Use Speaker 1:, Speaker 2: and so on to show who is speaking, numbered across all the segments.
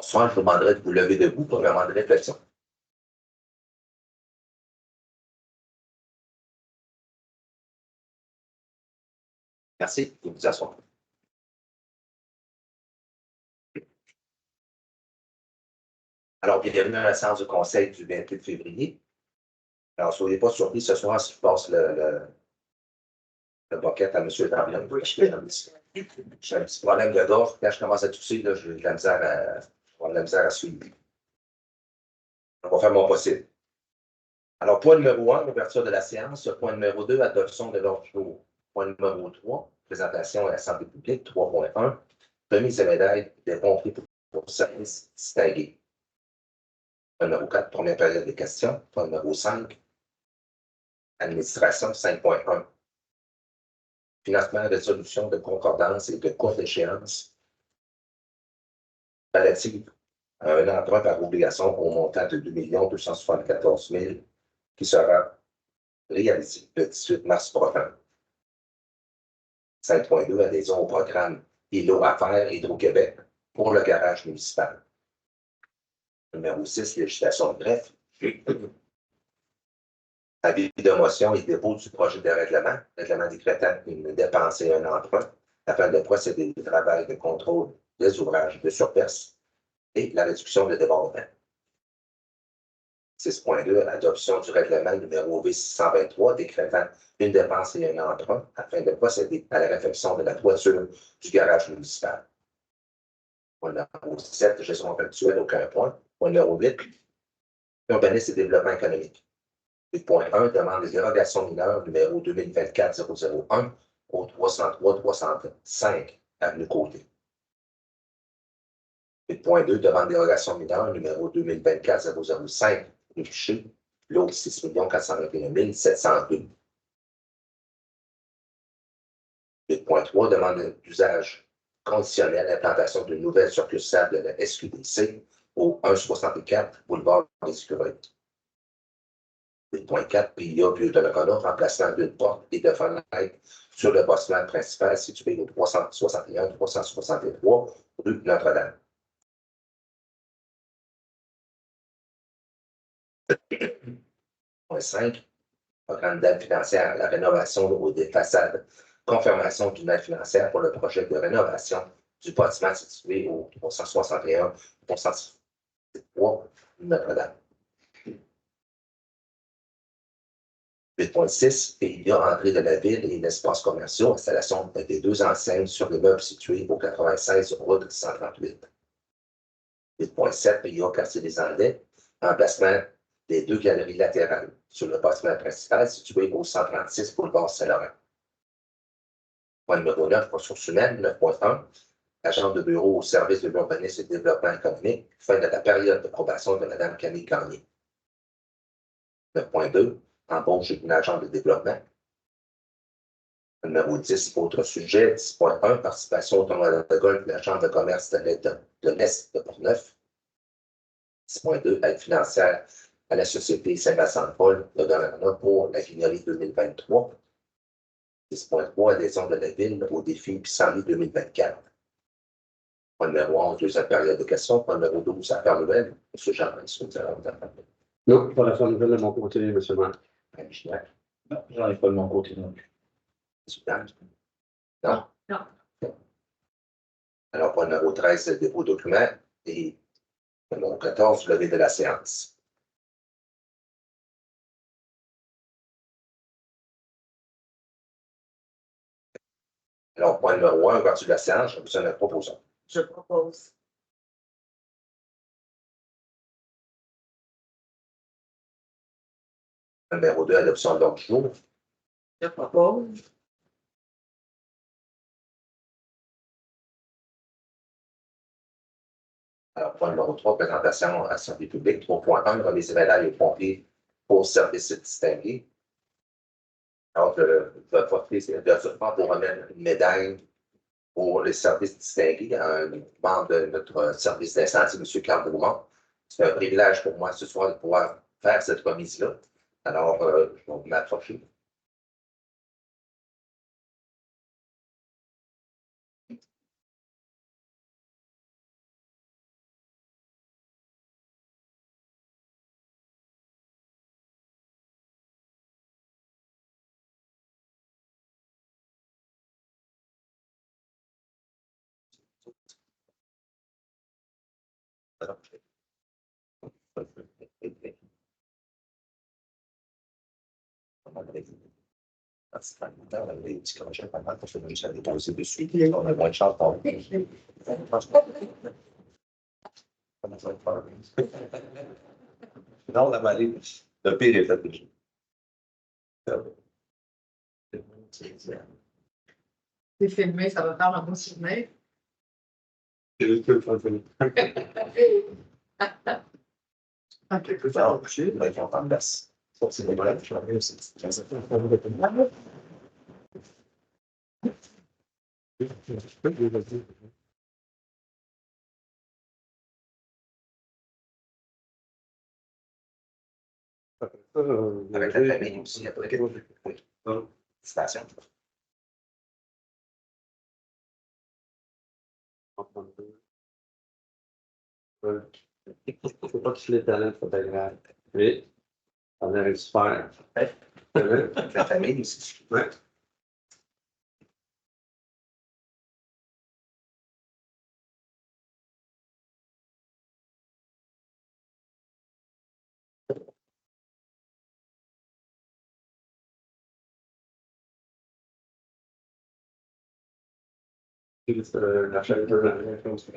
Speaker 1: Bonsoir, je vous demanderai de vous lever debout pour un moment de réflexion. Merci, vous vous asseoir. Alors, bienvenue à la séance du Conseil du 28 février. Alors, soyez pas surpris ce soir si je passe le bucket à M. Damien. J'ai un petit problème de gorge. Quand je commence à tousser, j'ai de la misère à suivre. On va faire mon possible. Alors, point numéro 1, l'ouverture de la séance. Point numéro 2, adoption de l'ordre du jour. Point numéro 3, présentation à la santé publique. 3.1, remise de médailles des pompiers pour services distingués. Point numéro 4, première période des questions. Point numéro 5, administration 5.1. Financement, résolution de concordance et de courte échéance relative à un emprunt par obligation au montant de 2 274 000 qui sera réalisé le 18 mars prochain. 5.2, adhésion au programme ILO Affaires Hydro-Québec pour le garage municipal. Numéro 6, législation de greffe. Avis de motion et dépôt du projet de règlement décrétant une dépense et un emprunt afin de procéder au travail de contrôle des ouvrages de surperce et la réduction de débordement. 6.2, adoption du règlement numéro V623 décrétant une dépense et un emprunt afin de procéder à la réfection de la toiture du garage municipal. Point numéro 7, gestion contractuelle, aucun point. Point numéro 8, urbanisme et développement économique. 8.1, demande des dérogations mineures numéro 2024-001 au 303-305 Avenue Côté. 8.2, demande des dérogations mineures numéro 2024-005 Rue Piché, lot 6 421 702. 8.3, demande d'usage conditionnel implantation d'une nouvelle succursale de la SQDC au 164 boulevard des Écureuils. 8.4, PIA Vieux de Lorona, remplacement d'une porte et de fenêtre sur le bâtiment principal situé au 361-363 rue Notre-Dame. 5, programme d'aide financière à la rénovation des façades, confirmation d'une aide financière pour le projet de rénovation du bâtiment situé au 361-363 rue Notre-Dame. 8.6, PIA entrée de la ville et l'espace commercial, installation des 2 enseignes sur l'immeuble situé au 96 route 138. 8.7, PIA quartier des Anglais, emplacement des 2 galeries latérales sur le bâtiment principal situé au 136 boulevard Saint-Laurent. Point numéro 9, ressources humaines, 9.1, agent de bureau au service de l'urbanisme et du développement économique, fin de la période de probation de Mme Camille Gagné. 9.2, embauche d'une agent de développement. Numéro 10, autre sujet, 10.1, participation au tournoi de golf de la Chambre de commerce de l'Est de Portneuf. 10.2, aide financière à la Société Saint-Vincent-de-Paul de Donnacona pour la Guignolie 2023. 10.3, adhésion de la ville au défi Pissenlit 2024. Point numéro 11, deuxième période de questions. Point numéro 12, affaires nouvelles. M. Jean-François, vous avez la parole.
Speaker 2: Non, pas l'affaire nouvelle de mon côté, M. le maire.
Speaker 1: Non, j'en ai pas de mon côté non plus. Non?
Speaker 3: Non.
Speaker 1: Alors, point numéro 13, dépôt de documents. Et numéro 14, levée de la séance. Alors, point numéro 1, ouverture de la séance, je vous en proposons.
Speaker 3: Je propose.
Speaker 1: Numéro 2, adoption de l'ordre du jour.
Speaker 3: Je propose.
Speaker 1: Alors, point numéro 3, présentation à la santé publique. 3.1, remise des médailles aux pompiers pour services distingués. Alors, votre prise de support pour remettre une médaille pour les services distingués à un membre de notre service d'incendie, M. Carl Beaumont. C'est un privilège pour moi ce soir de pouvoir faire cette remise-là. Alors, je vais vous m'approcher. Non, la marée, le pire est fait déjà.
Speaker 3: C'est filmé, ça va faire un bon souvenir.
Speaker 2: C'est juste que le fun, c'est-
Speaker 3: Ok.
Speaker 1: Non, je vais faire en place. Ça, c'est des malades, je vais arriver aussi. Avec la famille aussi, après. Oui. Station.
Speaker 2: Faut pas que les talents de photographe. Oui. On arrive super.
Speaker 1: Ouais.
Speaker 2: Ouais.
Speaker 1: Avec la famille aussi.
Speaker 2: Ouais. Juste la chaîne de la même chose.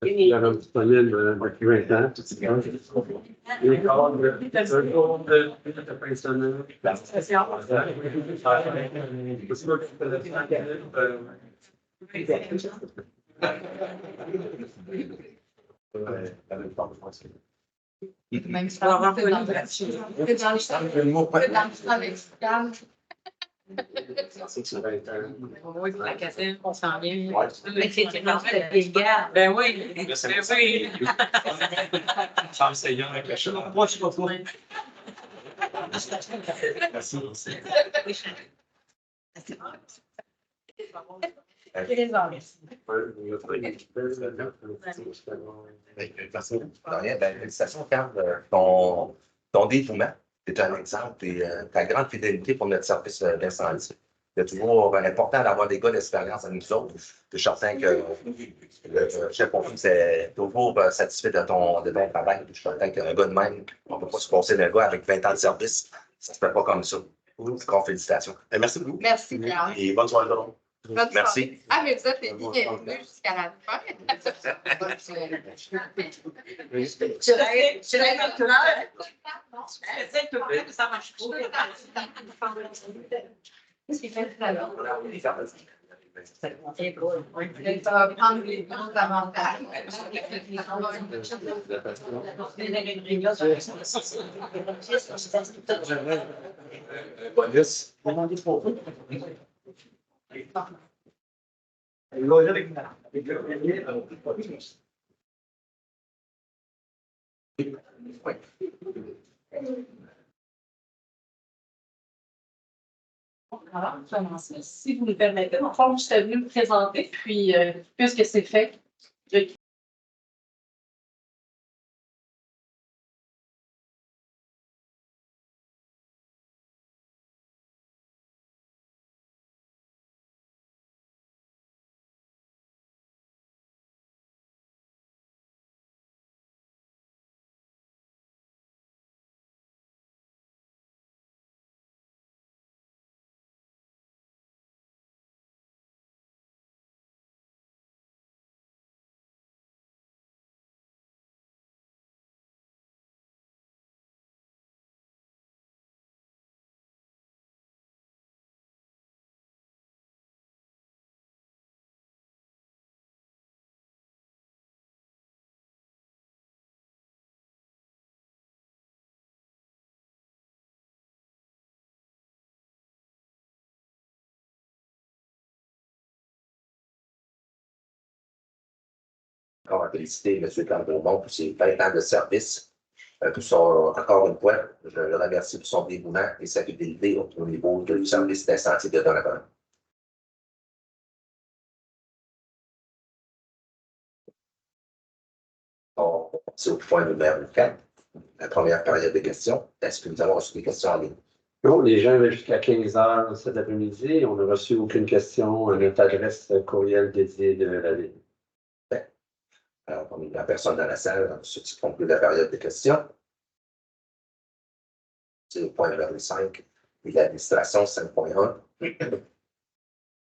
Speaker 2: La même disponible depuis 20 ans. Les cadres, un jour de personnel.
Speaker 3: Même si on va revenir là-dessus. C'est dans le lexical. Oui, la cassette, on s'en vient. Mais c'est normal, les gars. Ben oui. Ben oui.
Speaker 2: Moi, je suis pas trop.
Speaker 1: Félicitations, Carl, ton dévouement. C'est un exemple et ta grande fidélité pour notre service d'incendie. C'est toujours important d'avoir des gars d'expérience à nous autres. Je suis certain que le chef pompier est toujours satisfait de ton travail. Je suis certain qu'un gars de même, on ne peut pas se passer d'un gars avec 20 ans de service. Ça ne se fait pas comme ça. Encore félicitations. Merci beaucoup.
Speaker 3: Merci, Pierre.
Speaker 1: Et bonne soirée, Laurent.
Speaker 3: Bonne
Speaker 1: Merci.
Speaker 3: soirée. Ah, mais vous êtes bienvenue jusqu'à la fin. Je l'ai tout l'heure. Je sais que ça marche pas. Ça va prendre les bons avantages.
Speaker 4: Alors, si vous me permettez, dans le fond, je suis venue me présenter, puis puisque c'est fait, je
Speaker 1: Encore à féliciter M. Campbell pour ses 20 ans de service. Encore une fois, je le remercie pour son dévouement et sa fidélité au niveau du service d'incendie de Donovan. On passe au point numéro 4, la première période de questions. Est-ce que nous avons reçu des questions en ligne?
Speaker 2: Non, les gens avaient jusqu'à 15 heures cet après-midi. On n'a reçu aucune question à notre adresse courriel dédiée de la ville.
Speaker 1: Alors, on a personne dans la salle, ce qui conclut la période de questions. C'est le point numéro 5, et l'administration 5.1.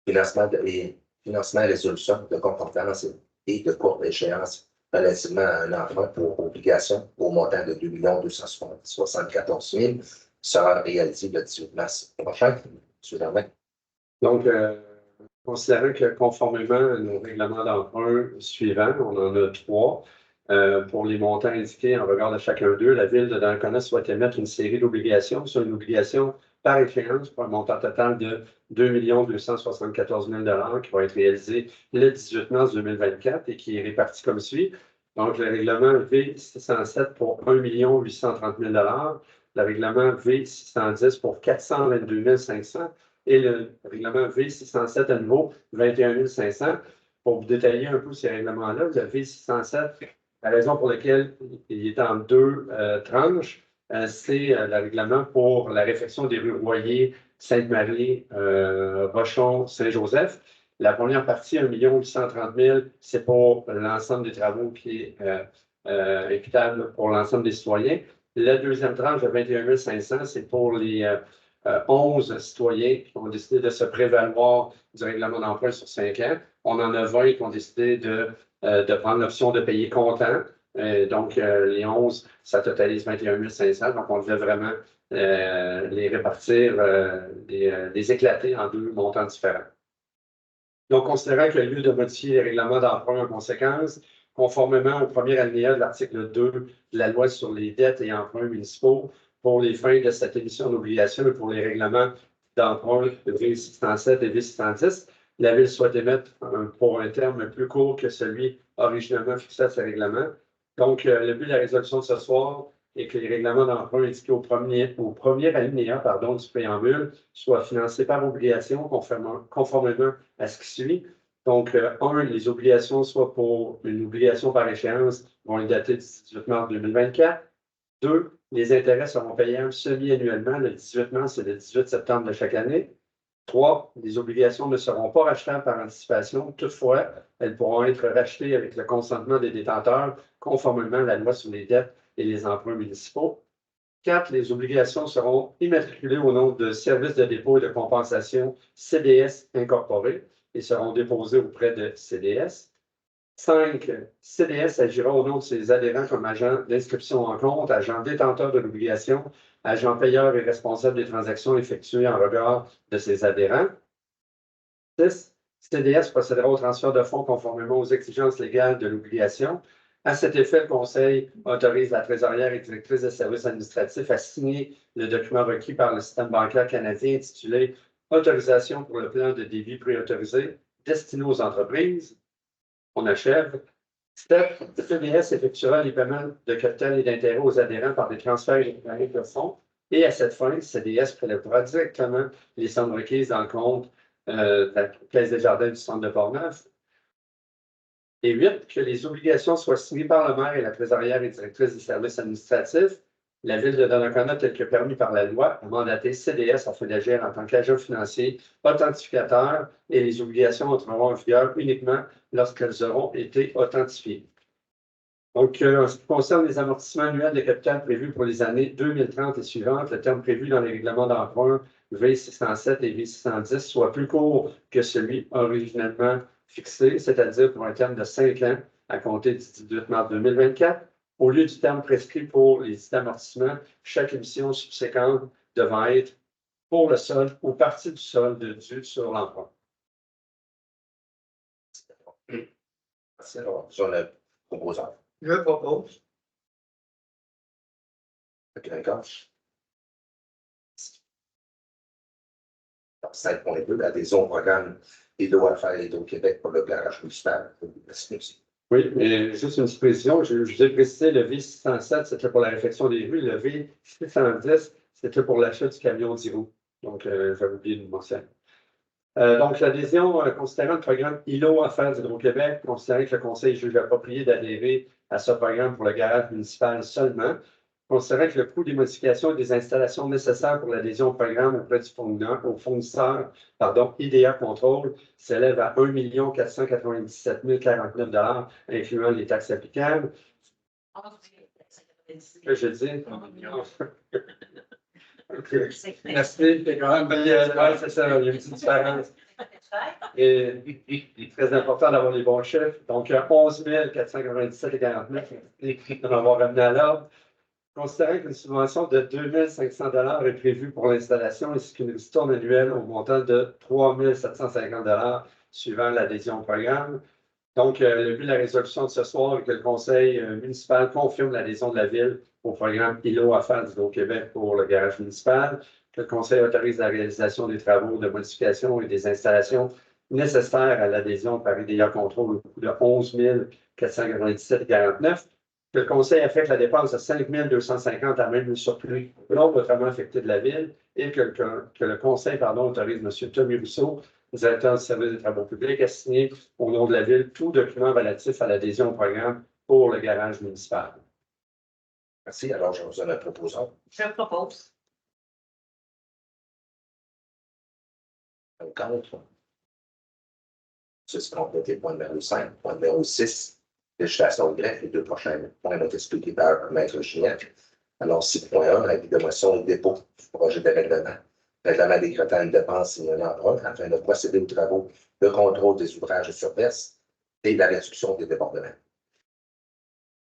Speaker 1: Financement et résolution de concordance et de courte échéance relativement à un emprunt pour obligation au montant de 2 274 000 sera réalisé le 18 mars prochain.
Speaker 2: Donc, considérant que conformément à nos règlements d'emprunt suivants, on en a 3, pour les montants indiqués en regard de chacun d'eux, la Ville de Donnacona souhaite émettre une série d'obligations sur une obligation par échéance pour un montant total de 2 274 000 qui va être réalisé le 18 mars 2024 et qui est réparti comme suit. Donc, le règlement V607 pour 1 830 000 le règlement V610 pour 422 500 et le règlement V607 à nouveau 21 500. Pour vous détailler un peu ces règlements-là, le V607, la raison pour laquelle il est en 2 tranches, c'est le règlement pour la réfection des rues Royer, Sainte-Marie, Rochon, Saint-Joseph. La première partie, 1 830 000, c'est pour l'ensemble des travaux qui est équitable pour l'ensemble des citoyens. La deuxième tranche de 21 500, c'est pour les 11 citoyens qui ont décidé de se prévaloir du règlement d'emprunt sur 5 ans. On en a 20 qui ont décidé de prendre l'option de payer comptant. Donc, les 11, ça totalise 21 500. Donc, on devait vraiment les répartir, les éclater en 2 montants différents. Donc, considérant que le lieu de modifier les règlements d'emprunt en conséquence, conformément au premier alinéa de l'article 2 de la loi sur les dettes et emprunts municipaux, pour les fins de cette émission d'obligations et pour les règlements d'emprunt de V607 et V610, la Ville souhaite émettre pour un terme plus court que celui originalement fixé à ce règlement. Donc, le but de la résolution de ce soir est que les règlements d'emprunt indiqués au premier alinéa du préambule soient financés par obligation conformément à ce qui suit. Donc, 1, les obligations, soit pour une obligation par échéance, vont être datées du 18 mars 2024. 2, les intérêts seront payés semi-annuellement. Le 18 mars et le 18 septembre de chaque année. 3, les obligations ne seront pas rachetables par anticipation. Toutefois, elles pourront être rachetées avec le consentement des détenteurs, conformément à la loi sur les dettes et les emprunts municipaux. 4, les obligations seront immatriculées au nom de Services de dépôt et de compensation CDS incorporés et seront déposées auprès de CDS. 5, CDS agira au nom de ses adhérents comme agent d'inscription en compte, agent détenteur de l'obligation, agent payeur et responsable des transactions effectuées en regard de ses adhérents. 6, CDS procédera au transfert de fonds conformément aux exigences légales de l'obligation. À cet effet, le Conseil autorise la trésorière et directrice des services administratifs à signer le document requis par le système bancaire canadien intitulé « Autorisation pour le plan de débit préautorisé destiné aux entreprises ». On achève. 7, CDS effectuera les paiements de capital et d'intérêt aux adhérents par des transferts électroniques de fonds. Et à cette fin, CDS prélèvera directement les sommes requises dans le compte de la Caisse des Jardins du Centre de Portneuf. Et 8, que les obligations soient signées par le maire et la trésorière et directrice des services administratifs. La Ville de Donnacona, tel que permis par la loi, a mandaté CDS afin d'agir en tant qu'agent financier authentificateur et les obligations entreront en vigueur uniquement lorsqu'elles auront été authentifiées. Donc, en ce qui concerne les amortissements annuels de capital prévus pour les années 2030 et suivantes, le terme prévu dans les règlements d'emprunt V607 et V610 soit plus court que celui originellement fixé, c'est-à-dire pour un terme de 5 ans à compter du 18 mars 2024, au lieu du terme prescrit pour les amortissements, chaque émission subséquente devant être pour le solde ou partie du solde dû sur l'emprunt.
Speaker 1: Merci. Alors, sur le proposeur.
Speaker 5: Je propose.
Speaker 1: D'accord. 5.2, adhésion au programme Hydro-Affaires Hydro-Québec pour le garage municipal.
Speaker 2: Oui, mais juste une petite précision. Je vous ai précisé, le V607, c'était pour la réfection des rues. Le V610, c'était pour l'achat du camion 10 roues. Donc, j'avais oublié de le mentionner. Donc, l'adhésion, considérant le programme ILO Affaires d'Hydro-Québec, considérant que le Conseil juge approprié d'adhérer à ce programme pour le garage municipal seulement, considérant que le coût des modifications et des installations nécessaires pour l'adhésion au programme auprès du fournisseur, IDEA Contrôle, s'élève à 1 497 049 incluant les taxes applicables. Je dis. Merci, c'est quand même c'est ça, il y a une petite différence. Et c'est très important d'avoir les bons chiffres. Donc, 11 497,49 on va ramener à l'ordre. Considérant qu'une subvention de 2 500 $ est prévue pour l'installation ainsi qu'une ristourne annuelle au montant de 3 750 $ suivant l'adhésion au programme. Donc, le but de la résolution de ce soir est que le Conseil municipal confirme l'adhésion de la Ville au programme ILO Affaires d'Hydro-Québec pour le garage municipal, que le Conseil autorise la réalisation des travaux de modification et des installations nécessaires à l'adhésion par IDEA Contrôle au coût de 11 497,49 que le Conseil affecte la dépense de 5 250 à même le surplus non notamment affecté de la Ville et que le Conseil autorise M. Tommy Rousseau, directeur du service des travaux publics, à signer au nom de la Ville tout document relatif à l'adhésion au programme pour le garage municipal.
Speaker 1: Merci. Alors, je vous donne un proposant.
Speaker 3: Je propose.
Speaker 1: Un contre. C'est complété point numéro 5. Point numéro 6. Législation de greffe, les deux prochains points ont été expliqués par Maître Gignac. Alors, 6.1, avis de motion et dépôt du projet de règlement. Règlement décrétant une dépense et un emprunt afin de procéder aux travaux de contrôle des ouvrages sur verse et la réduction des débordements.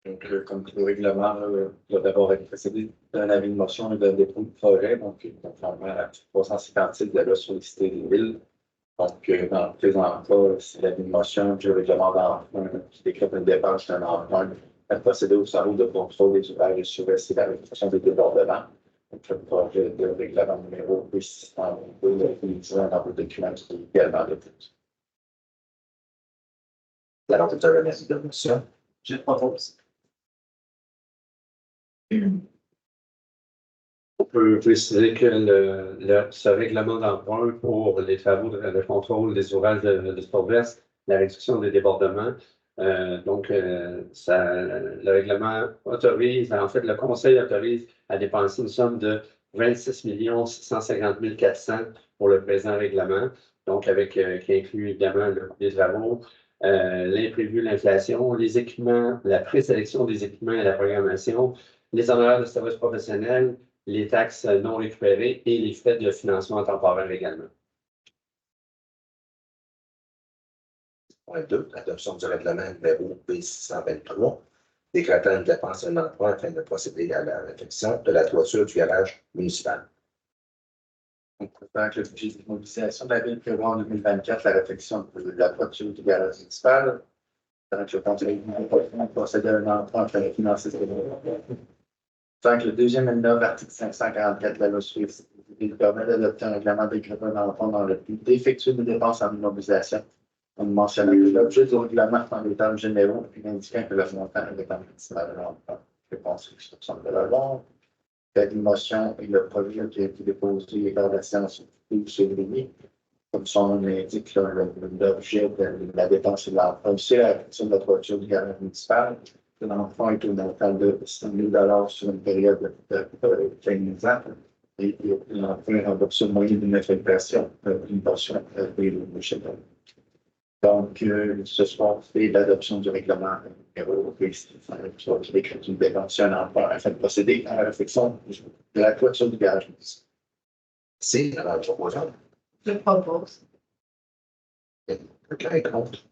Speaker 5: Donc, comme le règlement doit d'abord être précédé d'un avis de motion et d'un dépôt de projet, donc conformément à l'article 356 de la loi sur les cités des villes. Donc, dans le présent cas, c'est l'avis de motion du règlement d'emprunt qui décrète une dépense d'un emprunt à procéder aux travaux de contrôle des ouvrages sur verse et la réduction des débordements. Donc, le projet de règlement numéro 622 est utilisé dans le document qui est également déposé.
Speaker 1: Alors, c'est un avis de motion.
Speaker 5: Je propose.
Speaker 2: On peut préciser que ce règlement d'emprunt pour les travaux de contrôle des ouvrages de sport verse, la réduction des débordements, le règlement autorise, en fait, le Conseil autorise à dépenser une somme de 26 650 400 pour le présent règlement, donc qui inclut évidemment le coût des travaux, l'imprévu, l'inflation, les équipements, la présélection des équipements et la programmation, les honoraires de services professionnels, les taxes non récupérées et les frais de financement temporaire également.
Speaker 1: Point 2, adoption du règlement numéro B623, décrétant une dépense et un emprunt afin de procéder à la réfection de la toiture du garage municipal.
Speaker 5: Donc, avec le budget de mobilisation de la Ville prévoit en 2024 la réfection de la toiture du garage municipal. Donc, le conseil procède à un emprunt afin de financer ce donc, le deuxième alinéa de l'article 544 de la loi sur les cités des villes permet d'adopter un règlement décrétant un emprunt dans le but d'effectuer des dépenses en immobilisation. On mentionne l'objet du règlement dans les termes généraux, puis indiquant que le montant est en maximal de l'emprunt. Je pense que c'est $100 $. La motion et le projet qui a été déposé lors de la séance du 12 février. Comme son nom l'indique, l'objet de la dépense et de l'emprunt, c'est la réfection de la toiture du garage municipal. L'emprunt est au montant de $100 000 sur une période de 15 ans. Et l'emprunt rembourse au moyen d'une inflation, une portion des budgets. Donc, ce soir, c'est l'adoption du règlement numéro qui décrit une dépense et un emprunt afin de procéder à la réfection de la toiture du garage.
Speaker 1: C'est alors le proposant.
Speaker 4: Je propose.
Speaker 1: Quelqu'un est contre.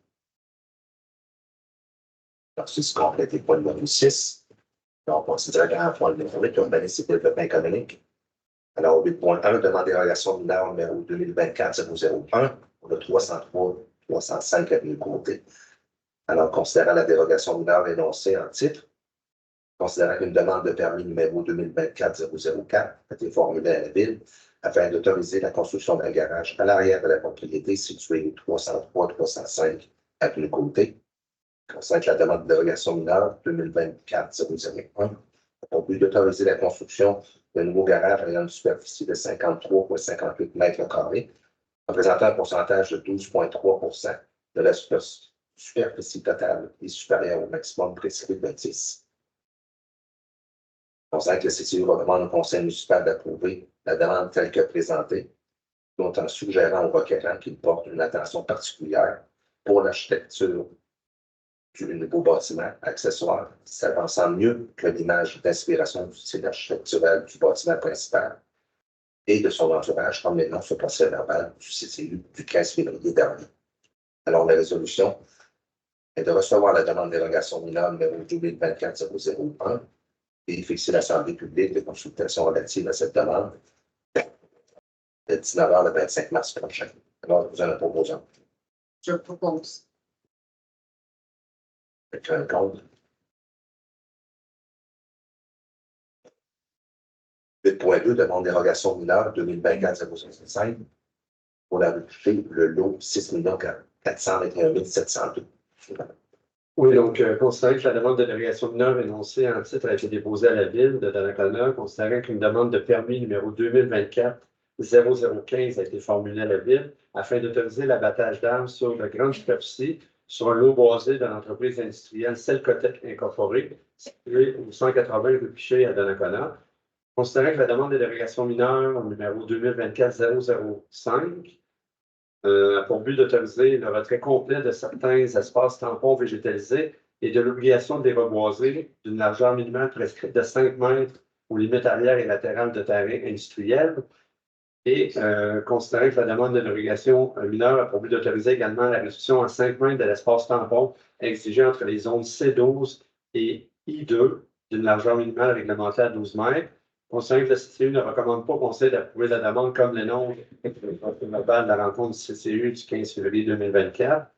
Speaker 1: Alors, c'est complété point numéro 6. Donc, on considère qu'un point numéro 8, urbanisme et développement économique. Alors, 8.1, demande dérogation mineure numéro 2024-001 pour le 303-305 avenue Côté. Alors, considérant la dérogation mineure énoncée en titre, considérant qu'une demande de permis numéro 2024-004 a été formulée à la Ville afin d'autoriser la construction d'un garage à l'arrière de la propriété située au 303-305 avenue Côté. Concernant la demande de dérogation mineure 2024-001, au but d'autoriser la construction d'un nouveau garage ayant une superficie de 53,58 mètres carrés, représentant un pourcentage de 12,3 de la superficie totale et supérieure au maximum prescrit de 10. Concernant que le CCU recommande au conseil municipal d'approuver la demande telle que présentée, tout en suggérant au requérant qu'il porte une attention particulière pour l'architecture du nouveau bâtiment accessoire, s'avançant mieux que l'image d'inspiration du style architectural du bâtiment principal et de son entourage, comme l'énonce ce procès verbal du CCU du 15 février dernier. Alors, la résolution est de recevoir la demande de dérogation mineure numéro 2024-001 et fixer l'Assemblée publique de consultation relative à cette demande de 19h le 25 mars prochain. Alors, vous en proposez.
Speaker 3: Je propose.
Speaker 1: Quelqu'un contre? 8.2, demande dérogation mineure 2024-065 pour la rue le lot 6 421 702.
Speaker 2: Oui, donc, considérant que la demande de dérogation mineure énoncée en titre a été déposée à la ville de Donnacona, considérant qu'une demande de permis numéro 2024-0015 a été formulée à la ville afin d'autoriser l'abattage d'armes sur de grandes superficies sur un lot boisé de l'entreprise industrielle Celcotec Incorporée, située au 180 rue Piché à Donnacona. Considérant que la demande de dérogation mineure numéro 2024-005 a pour but d'autoriser le retrait complet de certains espaces tampons végétalisés et de l'obligation de les reboiser d'une largeur minimale prescrite de 5 mètres aux limites arrière et latérales de terrain industriel. Et considérant que la demande de dérogation mineure a pour but d'autoriser également la réduction à 5 mètres de l'espace tampon exigé entre les zones C12 et I2 d'une largeur minimale réglementée à 12 mètres. Considérant que le CCU ne recommande pas au conseil d'approuver la demande comme l'énonce global de la rencontre du CCU du 15 février 2024.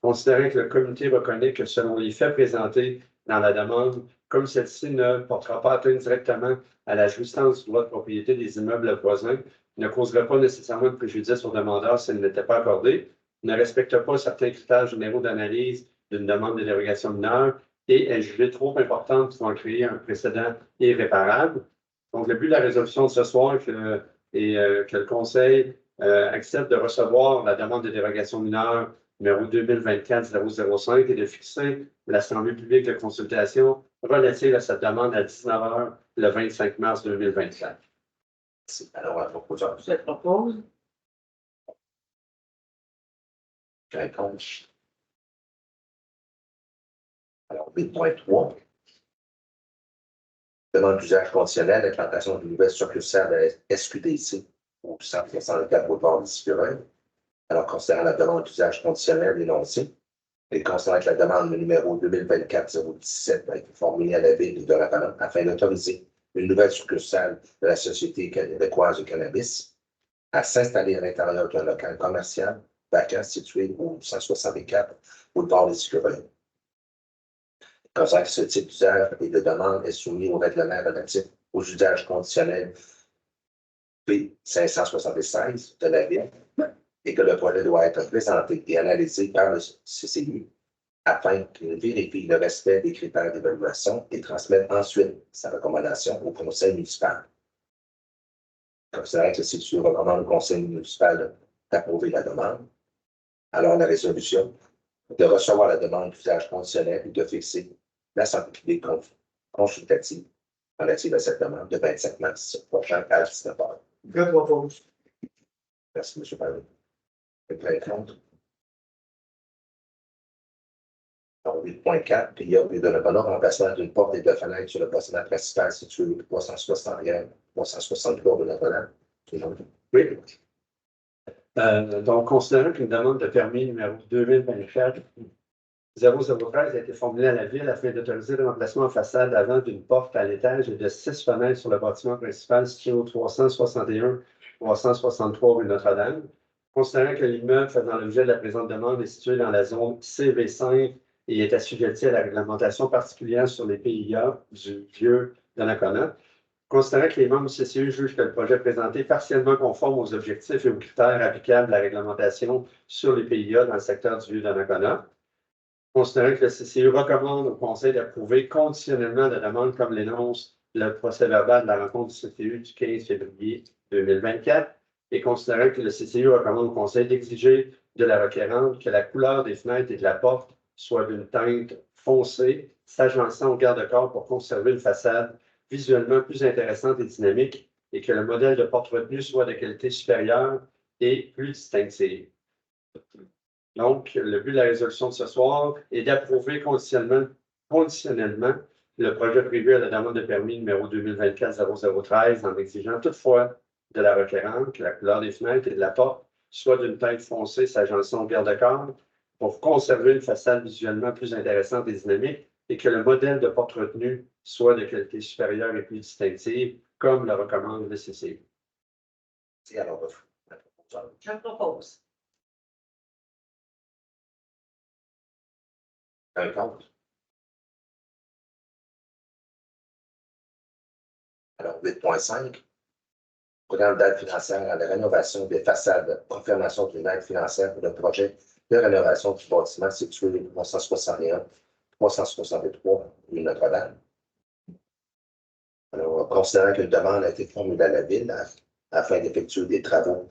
Speaker 2: Considérant que le comité reconnaît que selon les faits présentés dans la demande, comme celle-ci ne portera pas atteinte directement à la jouissance du droit de propriété des immeubles voisins, ne causerait pas nécessairement de préjudice au demandeur s'il n'était pas accordé, ne respecte pas certains critères généraux d'analyse d'une demande de dérogation mineure et est jugée trop importante pour en créer un précédent irréparable. Donc, le but de la résolution de ce soir est que le Conseil accepte de recevoir la demande de dérogation mineure numéro 2024-005 et de fixer l'Assemblée publique de consultation relative à cette demande à 19h le 25 mars 2024.
Speaker 1: Alors, la proposition.
Speaker 3: Je propose.
Speaker 1: Quelqu'un contre? Alors, 8.3. Demande d'usage conditionnel, l'implantation d'une nouvelle succursale de la SQDC au 164 boulevard des Fureuils. Alors, concernant la demande d'usage conditionnel énoncée, et concernant que la demande numéro 2024-017 a été formulée à la ville de Donnacona afin d'autoriser une nouvelle succursale de la Société québécoise de cannabis à s'installer à l'intérieur d'un local commercial vacant situé au 164 boulevard des Fureuils. Concernant que ce type d'usage et de demande est soumis au règlement relatif aux usages conditionnels P576 de la ville et que le projet doit être présenté et analysé par le CCU afin qu'il vérifie le respect des critères d'évaluation et transmette ensuite sa recommandation au conseil municipal. Considérant que le CCU recommande au conseil municipal d'approuver la demande, alors la résolution de recevoir la demande d'usage conditionnel et de fixer l'Assemblée publique consultative relative à cette demande de 25 mars prochain à 19h.
Speaker 5: Je propose.
Speaker 1: Merci, M. Paré. Quelqu'un contre? 8.4, puis il y a de remplacement d'une porte et de fenêtres sur le bâtiment principal situé au 363 de Notre-Dame.
Speaker 2: Oui. Donc, considérant qu'une demande de permis numéro 2024-0013 a été formulée à la ville afin d'autoriser le remplacement en façade avant d'une porte à l'étage et de 6 fenêtres sur le bâtiment principal situé au 361-363 rue Notre-Dame. Considérant que l'immeuble faisant l'objet de la présente demande est situé dans la zone CV5 et est assujetti à la réglementation particulière sur les PIA du vieux Donnacona. Considérant que les membres du CCU jugent que le projet présenté est partiellement conforme aux objectifs et aux critères applicables à la réglementation sur les PIA dans le secteur du vieux Donnacona. Considérant que le CCU recommande au Conseil d'approuver conditionnellement la demande comme l'énonce le procès-verbal de la rencontre du CCU du 15 février 2024, et considérant que le CCU recommande au Conseil d'exiger de la requérante que la couleur des fenêtres et de la porte soit d'une teinte foncée, s'agençant au garde-corps pour conserver une façade visuellement plus intéressante et dynamique, et que le modèle de porte retenue soit de qualité supérieure et plus distinctive. Donc, le but de la résolution de ce soir est d'approuver conditionnellement le projet prévu à la demande de permis numéro 2024-0013 en exigeant toutefois de la requérante que la couleur des fenêtres et de la porte soit d'une teinte foncée s'agençant au garde-corps pour conserver une façade visuellement plus intéressante et dynamique et que le modèle de porte retenue soit de qualité supérieure et plus distinctive, comme le recommande le CCI.
Speaker 1: Alors,
Speaker 3: Je propose.
Speaker 1: un compte. Alors, 8.5. Programme d'aide financière à la rénovation des façades, confirmation d'une aide financière pour le projet de rénovation du bâtiment situé au 361, 363 rue Notre-Dame. Alors, considérant qu'une demande a été formulée à la Ville afin d'effectuer des travaux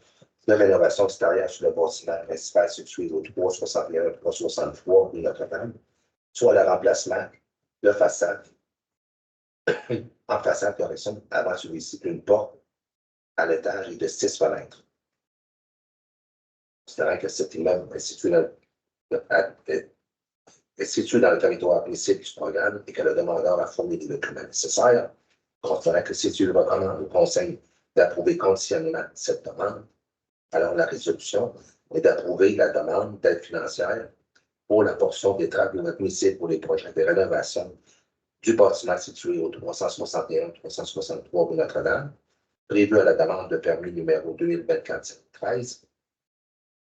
Speaker 1: de rénovation extérieure sur le bâtiment principal situé au 361, 363 rue Notre-Dame, soit le remplacement de façade, en façade correction, avant celui-ci d'une porte à l'étage et de 6 fenêtres. Considérant que cet immeuble est situé dans le territoire applicable du programme et que le demandeur a fourni les documents nécessaires, considérant que le CCU recommande au Conseil d'approuver conditionnellement cette demande, alors la résolution est d'approuver la demande d'aide financière pour la portion des travaux admissibles pour les projets de rénovation du bâtiment situé au 361-363 rue Notre-Dame, prévu à la demande de permis numéro 2024-13,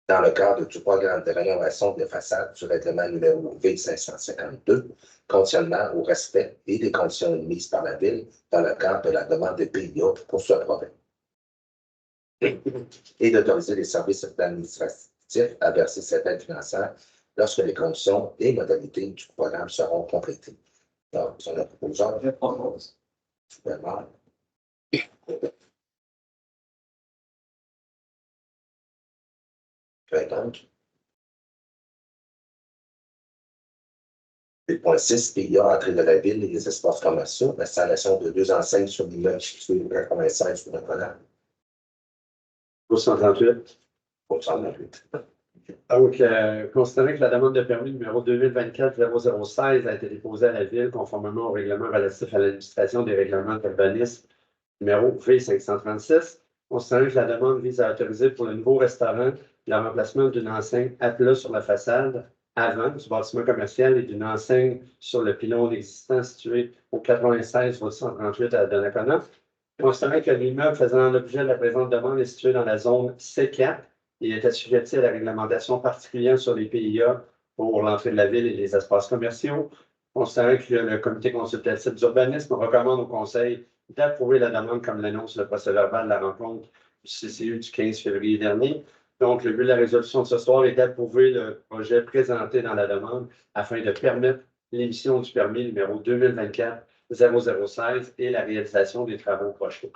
Speaker 1: dans le cadre du programme de rénovation des façades du règlement numéro V552, conditionnant au respect et des conditions émises par la Ville dans le cadre de la demande de PIA pour ce programme, et d'autoriser les services administratifs à verser cette aide financière lorsque les conditions et modalités du programme seront complétées. Donc, sur la proposition, je propose. Vraiment. Donc, 8.6, PIA, entrée de la ville et des espaces commerciaux, l'installation de 2 enseignes sur l'immeuble situé au 96 sur Notre-Dame.
Speaker 2: 238.
Speaker 1: 238.
Speaker 2: Donc, considérant que la demande de permis numéro 2024-0016 a été déposée à la Ville conformément au règlement relatif à l'administration des règlements d'urbanisme numéro V536, considérant que la demande vise à autoriser pour le nouveau restaurant le remplacement d'une enseigne à plat sur la façade avant du bâtiment commercial et d'une enseigne sur le pylône existant situé au 96 route 138 à Donnacona. Considérant que l'immeuble faisant l'objet de la présente demande est situé dans la zone C4 et est assujetti à la réglementation particulière sur les PIA pour l'entrée de la ville et les espaces commerciaux. Considérant que le comité consultatif d'urbanisme recommande au Conseil d'approuver la demande comme l'annonce le procès-verbal de la rencontre du CCU du 15 février dernier. Donc, le but de la résolution de ce soir est d'approuver le projet présenté dans la demande afin de permettre l'émission du permis numéro 2024-0016 et la réalisation des travaux prochains.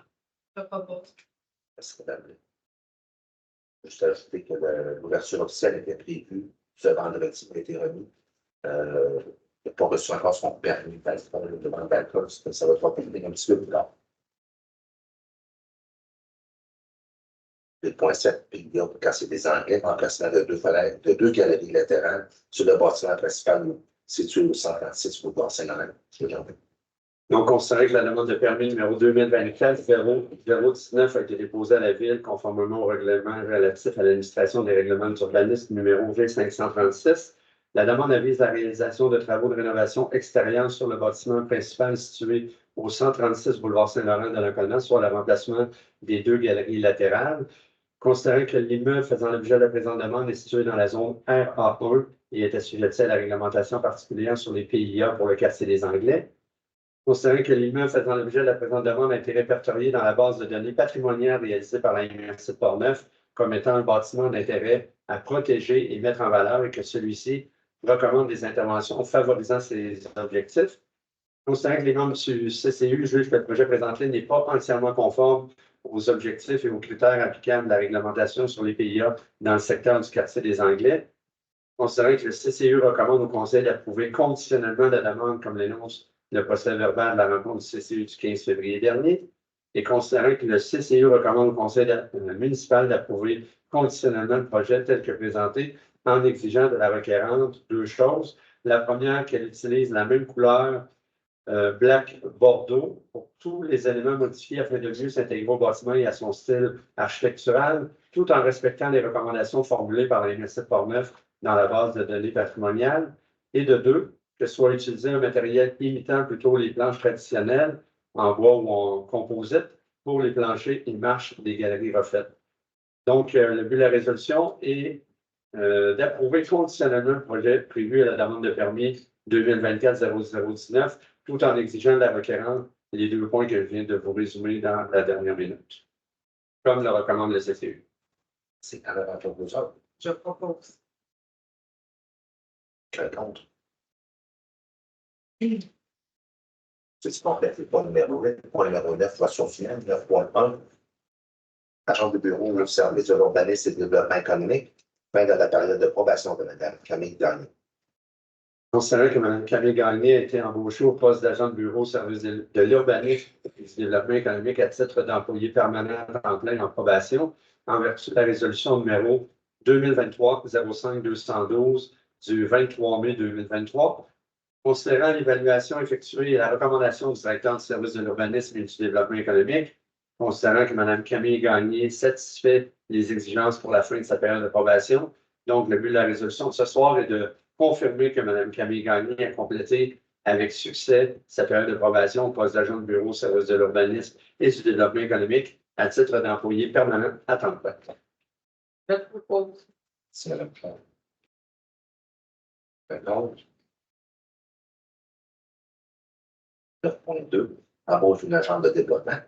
Speaker 3: Je propose.
Speaker 1: Merci, madame. Juste ajouter que l'ouverture officielle était prévue ce vendredi, a été remis. Il n'a pas reçu encore son permis d'alcool, le demande d'alcool, ça va être publié un petit peu plus tard. 8.7, PIA pour casser des anglais, remplacement de 2 galeries latérales sur le bâtiment principal situé au 136 boulevard Saint-Laurent.
Speaker 2: Donc, considérant que la demande de permis numéro 2024-019 a été déposée à la Ville conformément au règlement relatif à l'administration des règlements d'urbanisme numéro V536, la demande vise la réalisation de travaux de rénovation extérieure sur le bâtiment principal situé au 136 boulevard Saint-Laurent de Donnacona, soit le remplacement des 2 galeries latérales. Considérant que l'immeuble faisant l'objet de la présente demande est situé dans la zone RA1 et est assujetti à la réglementation particulière sur les PIA pour le quartier des Anglais. Considérant que l'immeuble faisant l'objet de la présente demande a été répertorié dans la base de données patrimoniale réalisée par la MRC de Portneuf comme étant un bâtiment d'intérêt à protéger et mettre en valeur et que celui-ci recommande des interventions favorisant ces objectifs. Considérant que les membres du CCU jugent que le projet présenté n'est pas entièrement conforme aux objectifs et aux critères applicables de la réglementation sur les PIA dans le secteur du quartier des Anglais, considérant que le CCU recommande au Conseil d'approuver conditionnellement la demande comme l'énonce le procès-verbal de la rencontre du CCU du 15 février dernier, et considérant que le CCU recommande au Conseil municipal d'approuver conditionnellement le projet tel que présenté en exigeant de la requérante deux choses. La première, qu'elle utilise la même couleur Black Bordeaux pour tous les éléments modifiés afin de mieux s'intégrer au bâtiment et à son style architectural, tout en respectant les recommandations formulées par la MSC de Portneuf dans la base de données patrimoniales. Et de deux, que soit utilisé un matériel imitant plutôt les planches traditionnelles en bois ou en composite pour les planchers et marches des galeries refaites. Donc, le but de la résolution est d'approuver conditionnellement le projet prévu à la demande de permis 2024-0019, tout en exigeant de la requérante les deux points que je viens de vous résumer dans la dernière minute, comme le recommande le CCU.
Speaker 1: C'est à la proposition.
Speaker 3: Je propose.
Speaker 1: Contre. C'est complété. Point numéro 8, point numéro 9, voiture finale, 9.1. Agent de bureau au service de l'urbanisme et du développement économique, fin de la période de probation de Mme Camille Gagné.
Speaker 2: Considérant que Mme Camille Gagné a été embauchée au poste d'agent de bureau au service de l'urbanisme et du développement économique à titre d'employé permanent à temps plein en probation, en vertu de la résolution numéro 2023-05-212 du 23 mai 2023, considérant l'évaluation effectuée et la recommandation du directeur du service de l'urbanisme et du développement économique, considérant que Mme Camille Gagné satisfait les exigences pour la fin de sa période de probation. Donc, le but de la résolution de ce soir est de confirmer que Mme Camille Gagné a complété avec succès sa période de probation au poste d'agent de bureau au service de l'urbanisme et du développement économique à titre d'employé permanent à temps plein.
Speaker 3: Je propose.
Speaker 1: C'est Mme Claude. D'accord. 9.2, embauche d'une agent de développement.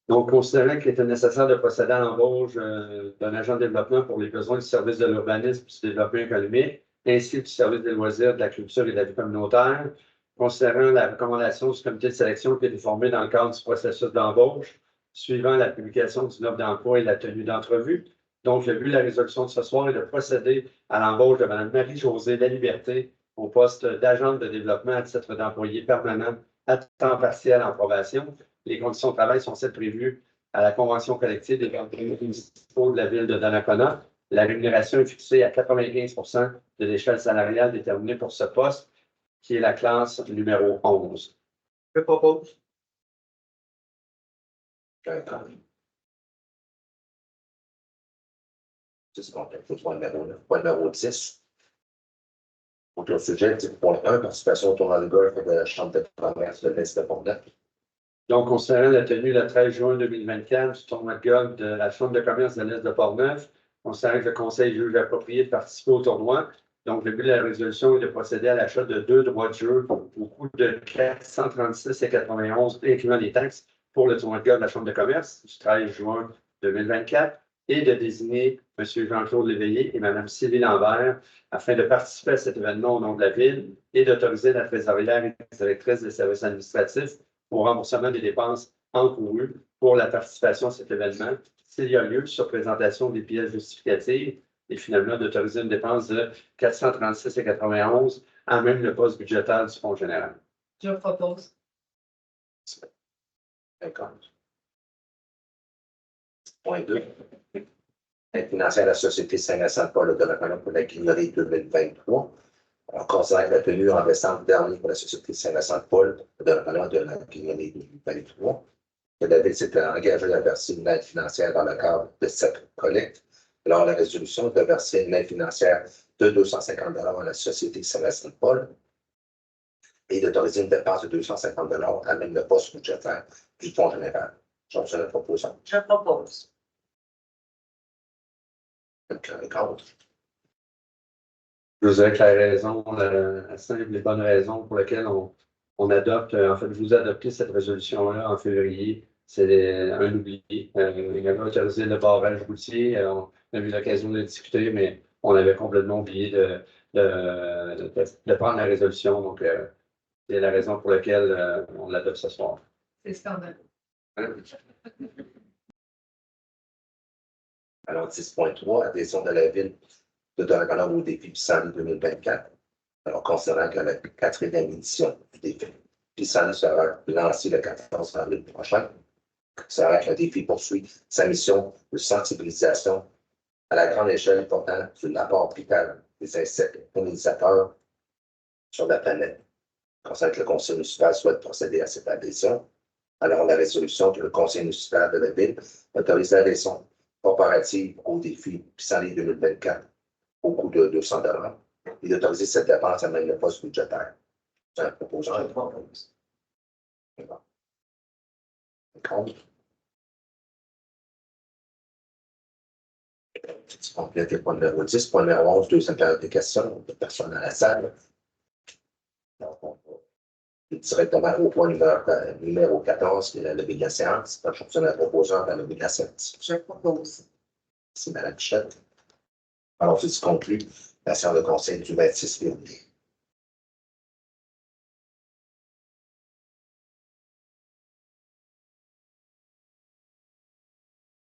Speaker 2: Donc, considérant qu'il était nécessaire de procéder à l'embauche d'un agent de développement pour les besoins du service de l'urbanisme et du développement économique, ainsi que du service des loisirs, de la culture et de la vie communautaire, considérant la recommandation du comité de sélection qui a été formé dans le cadre du processus d'embauche, suivant la publication d'une offre d'emploi et la tenue d'entrevue. Donc, le but de la résolution de ce soir est de procéder à l'embauche de Mme Marie-Josée Laliberté au poste d'agente de développement à titre d'employé permanent à temps partiel en probation. Les conditions de travail sont celles prévues à la convention collective des employés municipaux de la ville de Donnacona. La rémunération est fixée à 95 de l'échelle salariale déterminée pour ce poste, qui est la classe numéro 11.
Speaker 3: Je propose.
Speaker 1: D'accord. C'est complété. Point numéro 9. Point numéro 10. Autre sujet, 10.1, participation au tournoi de golf de la Chambre de commerce de l'Est de Portneuf.
Speaker 2: Donc, considérant la tenue le 13 juin 2024 du tournoi de golf de la Chambre de commerce de l'Est de Portneuf, considérant que le Conseil juge approprié de participer au tournoi, donc le but de la résolution est de procéder à l'achat de 2 droits de jeu au coût de 436,91 incluant les taxes pour le tournoi de golf de la Chambre de commerce du 13 juin 2024 et de désigner M. Jean-Claude Léveillé et Mme Sylvie Lambert afin de participer à cet événement au nom de la Ville et d'autoriser la trésorière et directrice des services administratifs au remboursement des dépenses encourues pour la participation à cet événement, s'il y a lieu, sur présentation des pièces justificatives, et finalement d'autoriser une dépense de 436,91 à même le poste budgétaire du Fonds général.
Speaker 3: Je propose.
Speaker 1: D'accord. Point 2. Aide financière à la Société Saint-Vincent-de-Paul de la Colombe pour la Guignerie 2023. On considère la tenue en décembre dernier pour la Société Saint-Vincent-de-Paul de la Colombe de la Guignerie 2023. Que la Ville s'était engagée à verser une aide financière dans le cadre de cette collecte. Alors, la résolution de verser une aide financière de 250 $ à la Société Saint-Vincent-de-Paul et d'autoriser une dépense de 250 $ à même le poste budgétaire du Fonds général. J'en fais la proposition.
Speaker 3: Je propose.
Speaker 1: Contre.
Speaker 2: Je vous dirais que la raison, la simple et bonne raison pour laquelle on adopte, en fait, vous adoptez cette résolution-là en février, c'est un oubli. Il avait autorisé le barrage routier, on a eu l'occasion de discuter, mais on avait complètement oublié de prendre la résolution. Donc, c'est la raison pour laquelle on l'adopte ce soir.
Speaker 4: C'est scandaleux.
Speaker 1: Alors, 10.3, adhésion de la ville de Donnacona au défi Pisani 2024. Alors, concernant la 4e édition du défi Pisani sera lancé le 14 avril prochain. Ça va être un défi poursuit sa mission de sensibilisation à la grande échelle portant sur l'apport vital des insectes pollinisateurs sur la planète. Concernant que le conseil municipal souhaite procéder à cette adhésion, alors la résolution que le conseil municipal de la ville autorise l'adhésion comparative au défi Pisani 2024 au coût de 200 $ et d'autoriser cette dépense à même le poste budgétaire. C'est un proposant. Contre. Tu complètes les points numéro 10, point numéro 11, deuxième période de questions de personnes à la salle. Donc, on va directement au point numéro 14, qui est la levée de la séance. Je suis la proposante à la levée de la séance.
Speaker 3: Je propose.
Speaker 1: C'est Mme Pichette. Alors, c'est conclu la séance de conseil du 26 février.